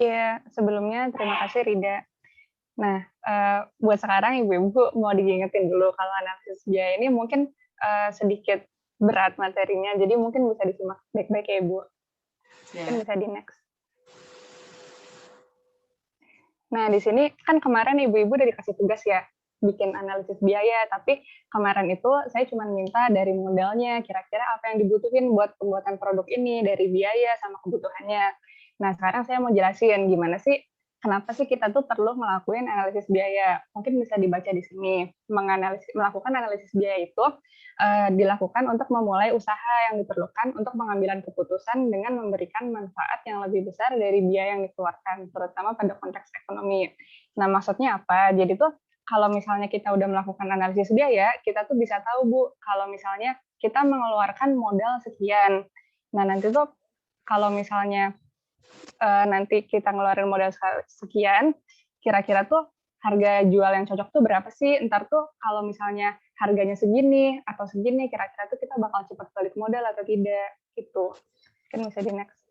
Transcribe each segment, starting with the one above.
Iya, sebelumnya terima kasih Rida. Nah, buat sekarang ibu-ibu mau diingetin dulu kalau analisis biaya ini mungkin, sedikit berat materinya, jadi mungkin bisa disimak baik-baik ya Ibu. Mungkin Ya. bisa di-next. Nah, di sini kan kemarin ibu-ibu udah dikasih tugas ya, bikin analisis biaya, tapi kemarin itu saya cuma minta dari modalnya, kira-kira apa yang dibutuhin buat pembuatan produk ini, dari biaya sama kebutuhannya. Nah, sekarang saya mau jelasin gimana sih, kenapa sih kita tuh perlu ngelakuin analisis biaya. Mungkin bisa dibaca di sini. Melakukan analisis biaya itu dilakukan untuk memulai usaha yang diperlukan untuk pengambilan keputusan dengan memberikan manfaat yang lebih besar dari biaya yang dikeluarkan, terutama pada konteks ekonomi. Nah, maksudnya apa? Jadi tuh kalau misalnya kita udah melakukan analisis biaya, kita tuh bisa tahu Bu, kalau misalnya kita mengeluarkan modal sekian. Nah, nanti tuh kalau misalnya nanti kita ngeluarin modal sekian, kira-kira tuh harga jual yang cocok tuh berapa sih? Ntar tuh kalau misalnya harganya segini atau segini, kira-kira tuh kita bakal cepat balik modal atau tidak, gitu. Mungkin bisa di-next.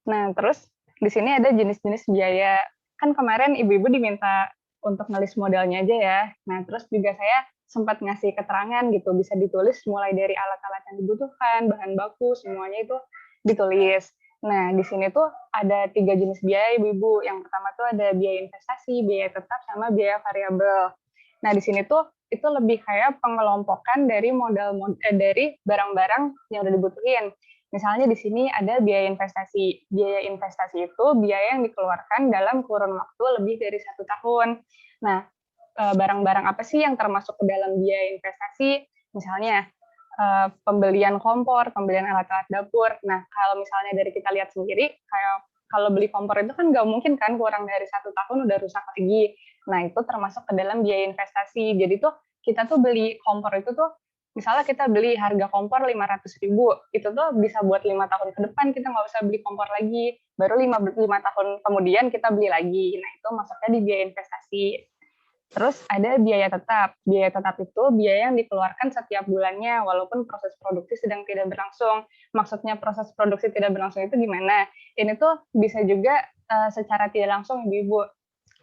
Nah, terus di sini ada jenis-jenis biaya. Kan kemarin ibu-ibu diminta untuk ngelis modalnya aja ya. Nah, terus juga saya sempat ngasih keterangan gitu, bisa ditulis mulai dari alat-alat yang dibutuhkan, bahan baku, semuanya itu ditulis. Nah, di sini tuh ada 3 jenis biaya ibu-ibu. Yang pertama tuh ada biaya investasi, biaya tetap, sama biaya variabel. Nah, di sini tuh itu lebih kayak pengelompokan dari dari barang-barang yang udah dibutuhin. Misalnya di sini ada biaya investasi. Biaya investasi itu biaya yang dikeluarkan dalam kurun waktu lebih dari 1 tahun. Nah, barang-barang apa sih yang termasuk ke dalam biaya investasi? Misalnya pembelian kompor, pembelian alat-alat dapur. Nah, kalau misalnya dari kita lihat sendiri, kayak kalau beli kompor itu kan nggak mungkin kan kurang dari 1 tahun udah rusak lagi. Nah, itu termasuk ke dalam biaya investasi. Jadi tuh kita tuh beli kompor itu tuh, misalnya kita beli harga kompor 500.000, itu tuh bisa buat 5 tahun ke depan kita nggak usah beli kompor lagi. Baru 5 tahun kemudian kita beli lagi. Nah, itu masuknya di biaya investasi. Terus ada biaya tetap. Biaya tetap itu biaya yang dikeluarkan setiap bulannya walaupun proses produksi sedang tidak berlangsung. Maksudnya proses produksi tidak berlangsung itu gimana? Ini tuh bisa juga secara tidak langsung Ibu-ibu.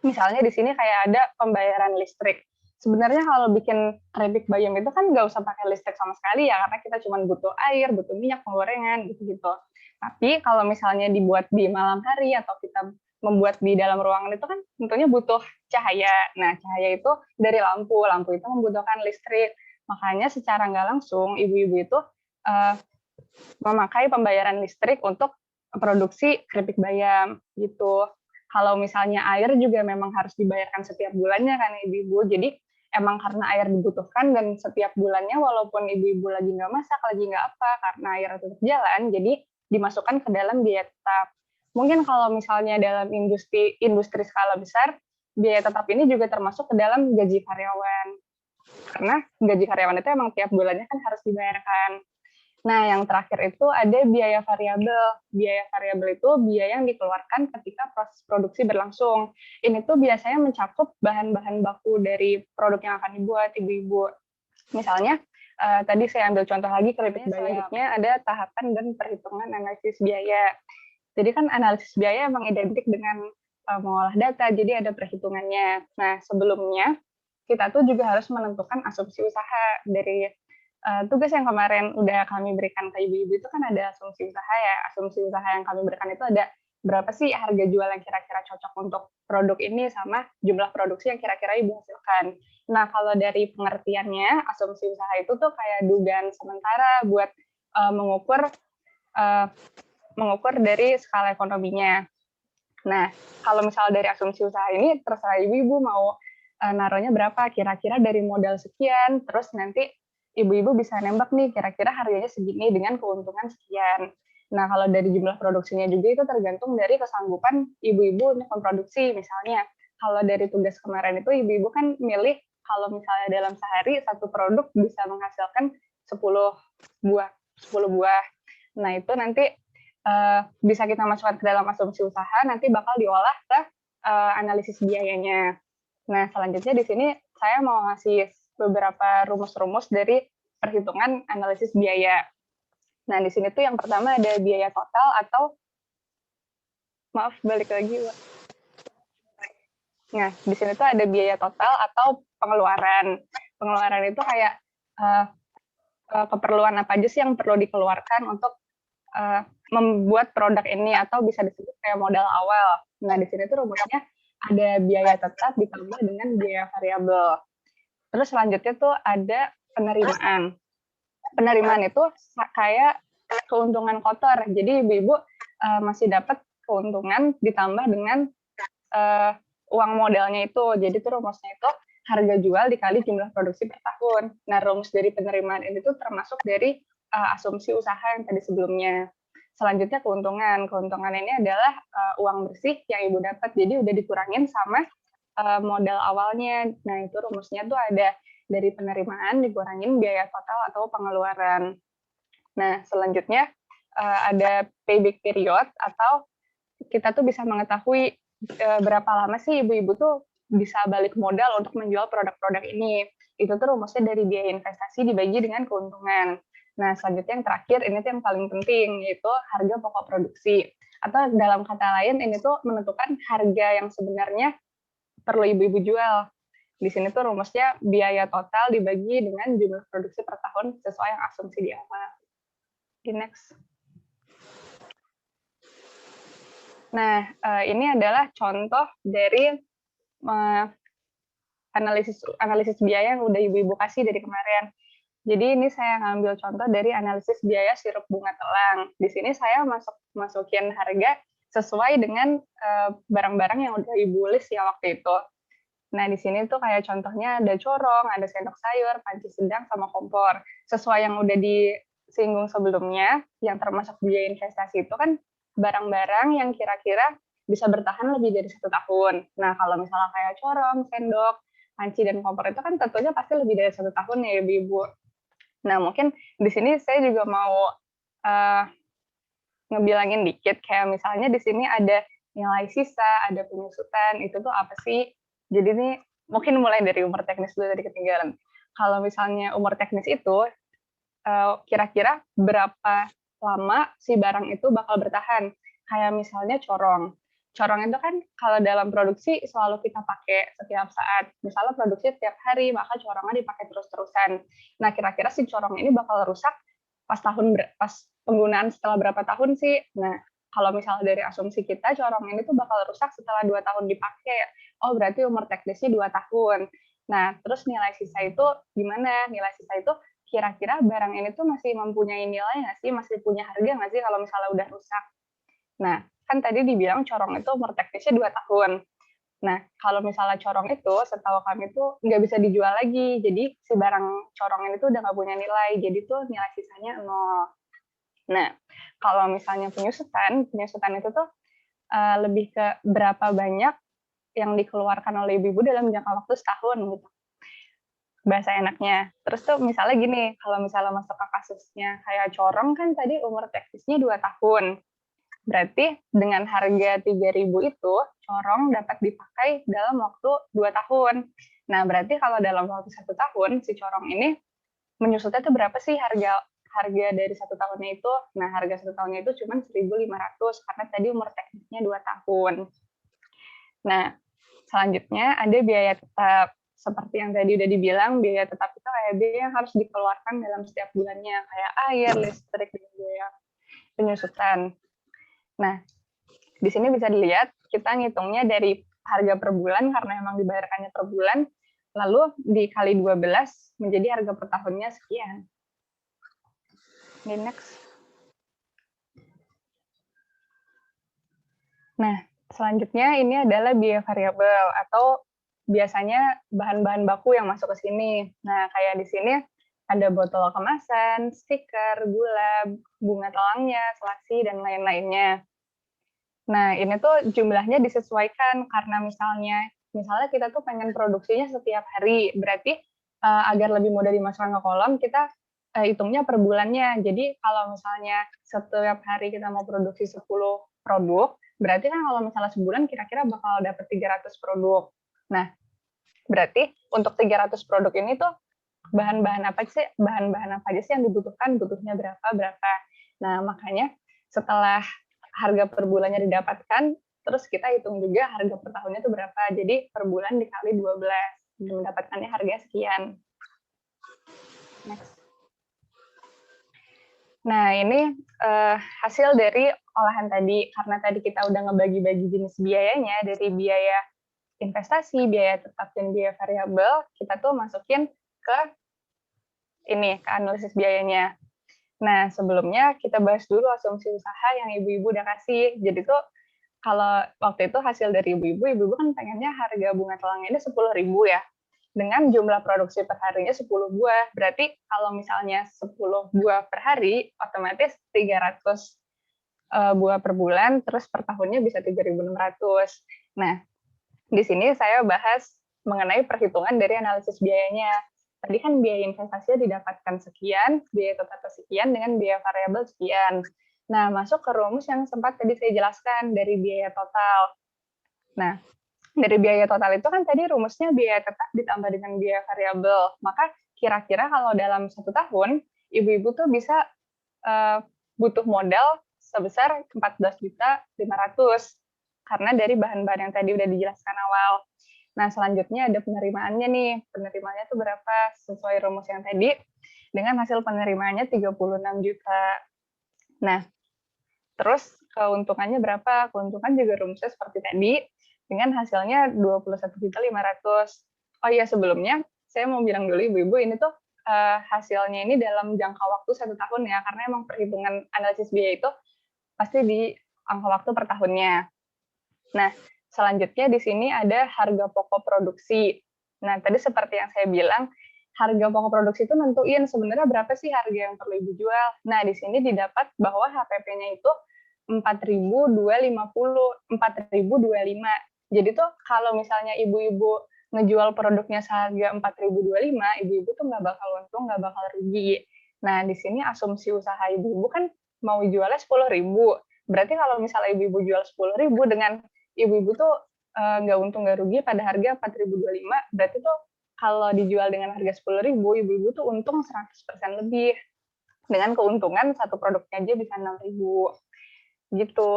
Misalnya di sini kayak ada pembayaran listrik. Sebenarnya kalau bikin keripik bayam itu kan nggak usah pakai listrik sama sekali ya, karena kita cuma butuh air, butuh minyak, penggorengan, gitu-gitu. Tapi kalau misalnya dibuat di malam hari atau kita membuat di dalam ruangan itu kan tentunya butuh cahaya. Nah, cahaya itu dari lampu. Lampu itu membutuhkan listrik. Makanya secara nggak langsung ibu-ibu itu uh, memakai pembayaran listrik untuk produksi keripik bayam gitu. Kalau misalnya air juga memang harus dibayarkan setiap bulannya kan ibu-ibu. Jadi emang karena air dibutuhkan dan setiap bulannya walaupun ibu-ibu lagi nggak masak, lagi nggak apa, karena air tetap jalan, jadi dimasukkan ke dalam biaya tetap. Mungkin kalau misalnya dalam industri skala besar, biaya tetap ini juga termasuk ke dalam gaji karyawan. Karena gaji karyawan itu emang tiap bulannya kan harus dibayarkan. Nah, yang terakhir itu ada biaya variabel. Biaya variabel itu biaya yang dikeluarkan ketika proses produksi berlangsung. Ini tuh biasanya mencakup bahan-bahan baku dari produk yang akan dibuat ibu-ibu. Misalnya, tadi saya ambil contoh lagi keripik bayam. Selanjutnya ada tahapan dan perhitungan analisis biaya. Jadi kan analisis biaya emang identik dengan mengolah data, jadi ada perhitungannya. Nah, sebelumnya kita tuh juga harus menentukan asumsi usaha dari tugas yang kemarin udah kami berikan ke ibu-ibu itu kan ada asumsi usaha ya. Asumsi usaha yang kami berikan itu ada berapa sih harga jual yang kira-kira cocok untuk produk ini sama jumlah produksi yang kira-kira ibu hasilkan. Nah, kalau dari pengertiannya, asumsi usaha itu tuh kayak dugaan sementara buat mengukur uh, mengukur dari skala ekonominya. Nah, kalau misalnya dari asumsi usaha ini, terserah ibu-ibu mau naruhnya berapa, kira-kira dari modal sekian, terus nanti ibu-ibu bisa nembak nih, kira-kira harganya segini dengan keuntungan sekian. Nah, kalau dari jumlah produksinya juga itu tergantung dari kesanggupan ibu-ibu untuk memproduksi. Misalnya, kalau dari tugas kemarin itu ibu-ibu kan milih kalau misalnya dalam sehari satu produk bisa menghasilkan 10 buah, 10 buah. Nah, itu nanti bisa kita masukkan ke dalam asumsi usaha, nanti bakal diolah ke analisis biayanya. Nah, selanjutnya di sini saya mau ngasih beberapa rumus-rumus dari perhitungan analisis biaya. Nah, di sini tuh yang pertama ada biaya total atau Maaf, balik lagi, Mbak. Nah, di sini tuh ada biaya total atau pengeluaran. Pengeluaran itu kayak uh, keperluan apa aja sih yang perlu dikeluarkan untuk membuat produk ini, atau bisa disebut kayak modal awal. Nah, di sini tuh rumusnya ada biaya tetap ditambah dengan biaya variabel. Terus selanjutnya tuh ada penerimaan. Penerimaan itu kayak keuntungan kotor. Jadi ibu-ibu masih dapat keuntungan ditambah dengan uang modalnya itu. Jadi tuh rumusnya itu harga jual dikali jumlah produksi per tahun. Nah, rumus dari penerimaan ini tuh termasuk dari asumsi usaha yang tadi sebelumnya. Selanjutnya keuntungan. Keuntungan ini adalah uang bersih yang ibu dapat. Jadi udah dikurangin sama modal awalnya. Nah, itu rumusnya tuh ada dari penerimaan dikurangin biaya total atau pengeluaran. Nah, selanjutnya ada payback period, atau kita tuh bisa mengetahui berapa lama sih ibu-ibu tuh bisa balik modal untuk menjual produk-produk ini. Itu tuh rumusnya dari biaya investasi dibagi dengan keuntungan. Nah, selanjutnya yang terakhir, ini tuh yang paling penting, yaitu harga pokok produksi. Atau dalam kata lain, ini tuh menentukan harga yang sebenarnya perlu ibu-ibu jual. Di sini tuh rumusnya biaya total dibagi dengan jumlah produksi per tahun sesuai yang asumsi di awal. Di next. Nah, ini adalah contoh dari analisis biaya yang udah ibu-ibu kasih dari kemarin. Jadi ini saya ngambil contoh dari analisis biaya sirup bunga telang. Di sini saya masukin harga sesuai dengan barang-barang yang udah ibu list ya waktu itu. Nah, di sini tuh kayak contohnya ada corong, ada sendok sayur, panci sedang, sama kompor. Sesuai yang udah disinggung sebelumnya, yang termasuk biaya investasi itu kan barang-barang yang kira-kira bisa bertahan lebih dari 1 tahun. Nah, kalau misalnya kayak corong, sendok, panci, dan kompor itu kan tentunya pasti lebih dari 1 tahun ya, Ibu. Nah, mungkin di sini saya juga mau ngebilangin dikit, kayak misalnya di sini ada nilai sisa, ada penyusutan, itu tuh apa sih? Jadi ini mungkin mulai dari umur teknis dulu tadi ketinggalan. Kalau misalnya umur teknis itu, kira-kira berapa lama si barang itu bakal bertahan? Kayak misalnya corong. Corong itu kan kalau dalam produksi selalu kita pakai setiap saat. Misalnya produksi setiap hari, maka corongnya dipakai terus-terusan. Nah, kira-kira si corong ini bakal rusak pas penggunaan setelah berapa tahun sih? Nah, kalau misalnya dari asumsi kita, corong ini tuh bakal rusak setelah 2 tahun dipakai. Oh, berarti umur teknisnya 2 tahun. Nah, terus nilai sisa itu gimana? Nilai sisa itu kira-kira barang ini tuh masih mempunyai nilai nggak sih? Masih punya harga nggak sih kalau misalnya udah rusak? Nah, kan tadi dibilang corong itu umur teknisnya 2 tahun. Nah, kalau misalnya corong itu, setahu kami tuh nggak bisa dijual lagi. Jadi, si barang corong ini tuh udah nggak punya nilai. Jadi tuh nilai sisanya 0. Nah, kalau misalnya penyusutan itu tuh lebih ke berapa banyak yang dikeluarkan oleh ibu-ibu dalam jangka waktu setahun gitu. Bahasa enaknya. Terus tuh misalnya gini, kalau misalnya masuk ke kasusnya kayak corong kan tadi umur teknisnya 2 tahun. Berarti dengan harga 3.000 itu, corong dapat dipakai dalam waktu 2 tahun. Nah, berarti kalau dalam waktu 1 tahun, si corong ini menyusutnya tuh berapa sih harga dari 1 tahunnya itu? Nah, harga 1 tahunnya itu cuma 1.500 karena tadi umur teknisnya 2 tahun. Nah, selanjutnya ada biaya tetap. Seperti yang tadi udah dibilang, biaya tetap itu kayak biaya yang harus dikeluarkan dalam setiap bulannya, kayak air, listrik, dan biaya penyusutan. Nah, di sini bisa dilihat, kita ngitungnya dari harga per bulan, karena memang dibayarkannya per bulan, lalu dikali 12 menjadi harga per tahunnya sekian. Next. Nah, selanjutnya ini adalah biaya variabel, atau biasanya bahan-bahan baku yang masuk ke sini. Nah, kayak di sini ada botol kemasan, stiker, gula, bunga telangnya, selasi, dan lain-lainnya. Nah, ini tuh jumlahnya disesuaikan karena misalnya kita tuh pengen produksinya setiap hari, berarti agar lebih mudah dimasukkan ke kolom, kita hitungnya per bulannya. Jadi kalau misalnya setiap hari kita mau produksi 10 produk, berarti kan kalau misalnya sebulan kira-kira bakal dapat 300 produk. Nah, berarti untuk 300 produk ini tuh bahan-bahan apa aja sih yang dibutuhkan, butuhnya berapa. Nah, makanya setelah harga per bulannya didapatkan, terus kita hitung juga harga per tahunnya itu berapa. Jadi per bulan dikali 12 dan mendapatkannya harga sekian. Next. Nah, ini hasil dari olahan tadi. Karena tadi kita udah ngebagi-bagi jenis biayanya dari biaya investasi, biaya tetap, dan biaya variabel, kita tuh masukin ke analisis biayanya. Nah, sebelumnya kita bahas dulu asumsi usaha yang ibu-ibu udah kasih. Jadi tuh kalau waktu itu hasil dari ibu-ibu kan pengennya harga bunga telangnya ini 10.000 ya. Dengan jumlah produksi per harinya 10 buah. Berarti kalau misalnya 10 buah per hari, otomatis 300 buah per bulan, terus per tahunnya bisa 3.600. Nah, di sini saya bahas mengenai perhitungan dari analisis biayanya. Tadi kan biaya investasinya didapatkan sekian, biaya tetap sekian, dengan biaya variabel sekian. Nah, masuk ke rumus yang sempat tadi saya jelaskan dari biaya total. Nah, dari biaya total itu kan tadi rumusnya biaya tetap ditambah dengan biaya variabel. Maka kira-kira kalau dalam 1 tahun, ibu-ibu tuh bisa butuh modal sebesar 14.500.000 karena dari bahan-bahan yang tadi udah dijelaskan awal. Nah, selanjutnya ada penerimaannya nih. Penerimaannya tuh berapa sesuai rumus yang tadi dengan hasil penerimaannya 36 juta. Nah, terus keuntungannya berapa? Keuntungan juga rumusnya seperti tadi dengan hasilnya 21.500.000. Oh iya, sebelumnya saya mau bilang dulu ibu-ibu, ini tuh hasilnya ini dalam jangka waktu 1 tahun ya, karena emang perhitungan analisis biaya itu pasti di angka waktu per tahunnya. Nah, selanjutnya di sini ada harga pokok produksi. Nah, tadi seperti yang saya bilang, harga pokok produksi itu nentuin sebenarnya berapa sih harga yang perlu ibu jual. Nah, di sini didapat bahwa HPP-nya itu 4.250, Jadi tuh kalau misalnya ibu-ibu ngejual produknya seharga 4.025, ibu-ibu tuh nggak bakal untung, nggak bakal rugi. Nah, di sini asumsi usaha ibu-ibu kan mau jualnya 10.000. Berarti kalau misalnya ibu-ibu jual 10.000 dengan ibu-ibu tuh nggak untung nggak rugi pada harga 4.025, berarti tuh kalau dijual dengan harga 10.000, ibu-ibu tuh untung 100% lebih. Dengan keuntungan satu produknya aja bisa 6.000. Gitu.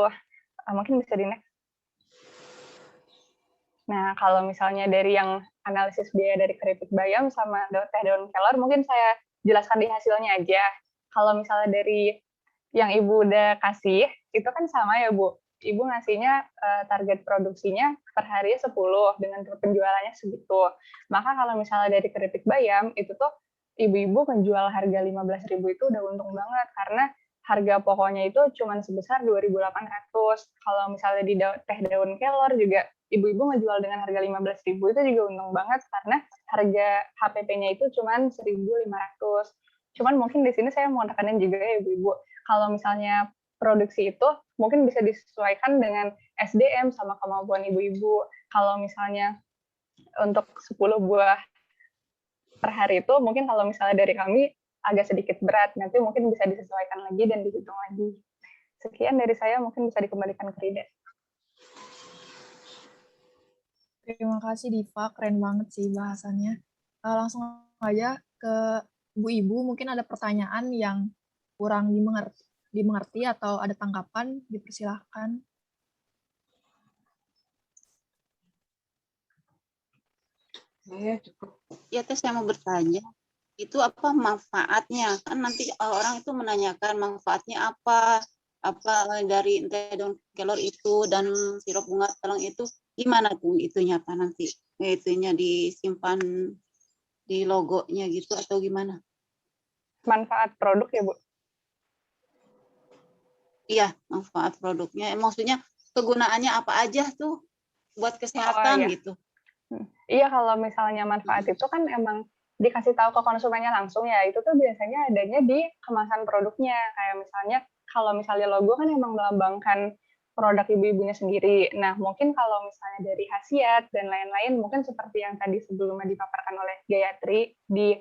Mungkin bisa di next. Nah, kalau misalnya dari yang analisis biaya dari keripik bayam sama teh daun kelor, mungkin saya jelaskan di hasilnya aja. Kalau misalnya dari yang ibu udah kasih, itu kan sama ya Bu. Ibu ngasihnya target produksinya per hari 10 dengan penjualannya segitu. Maka kalau misalnya dari keripik bayam, itu tuh ibu-ibu menjual harga 15.000 itu udah untung banget, karena harga pokoknya itu cuma sebesar 2.800. Kalau misalnya di teh daun kelor juga, ibu-ibu ngejual dengan harga 15.000 itu juga untung banget, karena harga HPP-nya itu cuma 1.500. Cuman mungkin di sini saya mau tekanin juga ya ibu-ibu, kalau misalnya produksi itu mungkin bisa disesuaikan dengan SDM sama kemampuan ibu-ibu. Kalau misalnya untuk 10 buah per hari itu, mungkin kalau misalnya dari kami agak sedikit berat, nanti mungkin bisa disesuaikan lagi dan dihitung lagi. Sekian dari saya, mungkin bisa dikembalikan ke Rida. Terima kasih Diva, keren banget sih bahasannya. Langsung aja ke Bu Ibu, mungkin ada pertanyaan yang kurang dimengerti atau ada tanggapan, dipersilahkan. Ya, saya mau bertanya, itu apa manfaatnya? Kan nanti orang itu menanyakan manfaatnya apa dari teh daun kelor itu dan sirup bunga telang itu gimana tuh itunya apa nanti? Itunya disimpan di logonya gitu atau gimana? Manfaat produk ya Bu? Iya, manfaat produknya. Maksudnya kegunaannya apa aja tuh buat kesehatan iya. gitu. Iya, kalau misalnya manfaat itu kan emang dikasih tahu ke konsumennya langsung ya, itu tuh biasanya adanya di kemasan produknya. Kayak misalnya, kalau misalnya logo kan emang melambangkan produk ibu-ibunya sendiri. Nah, mungkin kalau misalnya dari khasiat dan lain-lain, mungkin seperti yang tadi sebelumnya dipaparkan oleh Gayatri di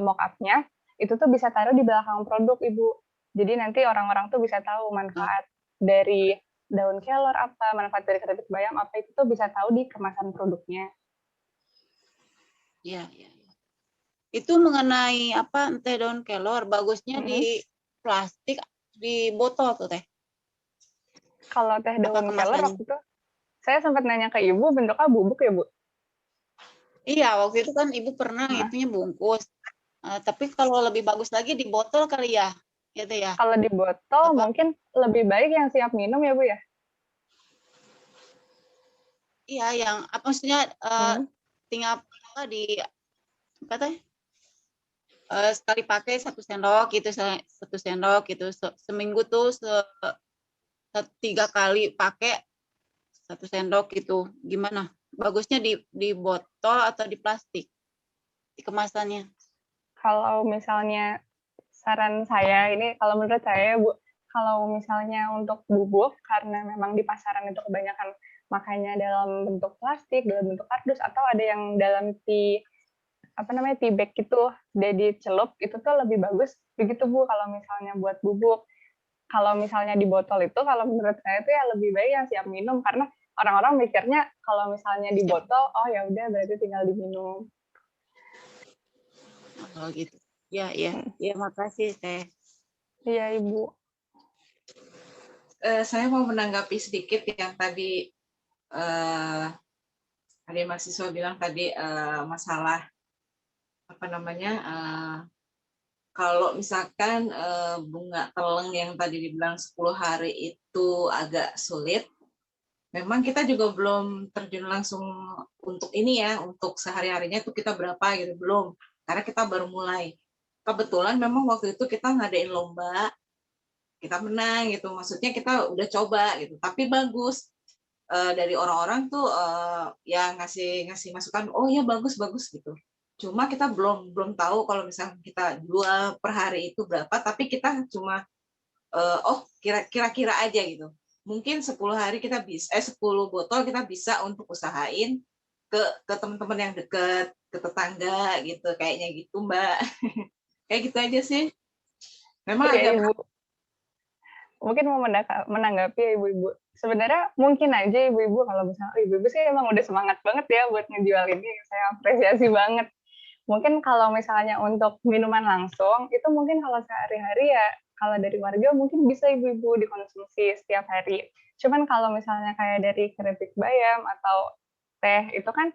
mock-up-nya, itu tuh bisa taruh di belakang produk, Ibu. Jadi nanti orang-orang tuh bisa tahu manfaat dari daun kelor apa, manfaat dari keripik bayam apa, itu tuh bisa tahu di kemasan produknya. Iya, iya. Itu mengenai apa teh daun kelor, bagusnya di plastik, di botol tuh Teh. Kalau teh Apa daun kelor kemasannya? waktu itu saya sempat nanya ke ibu bentuknya bubuk ya Bu? Iya, waktu itu kan ibu pernah Nah, itunya bungkus. Tapi kalau lebih bagus lagi di botol kali ya, gitu ya. kalau di botol Apa? mungkin lebih baik yang siap minum ya Bu ya? Iya, yang apa maksudnya Hmm. tinggal apa di kata sekali pakai 1 sendok gitu, 1 sendok gitu. Seminggu tuh 3 kali pakai 1 sendok gitu. Gimana? Bagusnya di botol atau di plastik? Di kemasannya. Kalau misalnya saran saya ini, kalau menurut saya Bu, kalau misalnya untuk bubuk karena memang di pasaran itu kebanyakan makanya dalam bentuk plastik, dalam bentuk kardus, atau ada yang dalam apa namanya, tea bag gitu, udah dicelup, itu tuh lebih bagus begitu Bu, kalau misalnya buat bubuk. Kalau misalnya di botol itu, kalau menurut saya itu ya lebih baik yang siap minum, karena orang-orang mikirnya kalau misalnya di Siap. botol, oh ya udah berarti tinggal diminum. Oh gitu. Ya, ya. Hmm. Ya, makasih Teh. Iya Ibu. Saya mau menanggapi sedikit yang tadi ada mahasiswa bilang tadi masalah apa namanya kalau misalkan bunga teleng yang tadi dibilang 10 hari itu agak sulit, memang kita juga belum terjun langsung untuk ini ya, untuk sehari-harinya itu kita berapa gitu, belum. Karena kita baru mulai. Kebetulan memang waktu itu kita ngadain lomba, kita menang gitu, maksudnya kita udah coba gitu, tapi bagus. Dari orang-orang tuh yang ngasih masukan, oh ya bagus bagus gitu. Cuma kita belum tahu kalau misalnya kita jual per hari itu berapa, tapi kita cuma oh kira-kira aja gitu. Mungkin 10 hari kita bisa 10 botol kita bisa untuk usahain ke teman-teman yang deket, ke tetangga gitu, kayaknya gitu Mbak. Kayak gitu aja sih. Memang Iya agak Ibu. Mungkin mau menanggapi ya Ibu-Ibu. Sebenarnya mungkin aja Ibu-Ibu kalau misalnya Ibu-Ibu sih emang udah semangat banget ya buat ngejual ini, saya apresiasi banget. Mungkin kalau misalnya untuk minuman langsung, itu mungkin kalau sehari-hari ya, kalau dari warga mungkin bisa Ibu-Ibu dikonsumsi setiap hari. Cuman kalau misalnya kayak dari keripik bayam atau teh, itu kan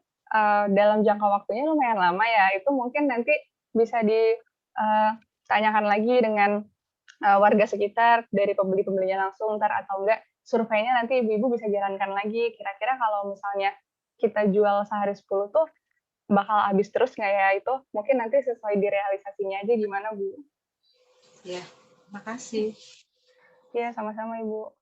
dalam jangka waktunya lumayan lama ya, itu mungkin nanti bisa ditanyakan lagi dengan warga sekitar, dari pembeli-pembelinya langsung, ntar atau enggak surveinya nanti ibu-ibu bisa jalankan lagi, kira-kira kalau misalnya kita jual sehari 10 tuh bakal habis terus nggak ya, itu mungkin nanti sesuai di realisasinya aja gimana Bu. ya. Makasih. Iya sama-sama Ibu.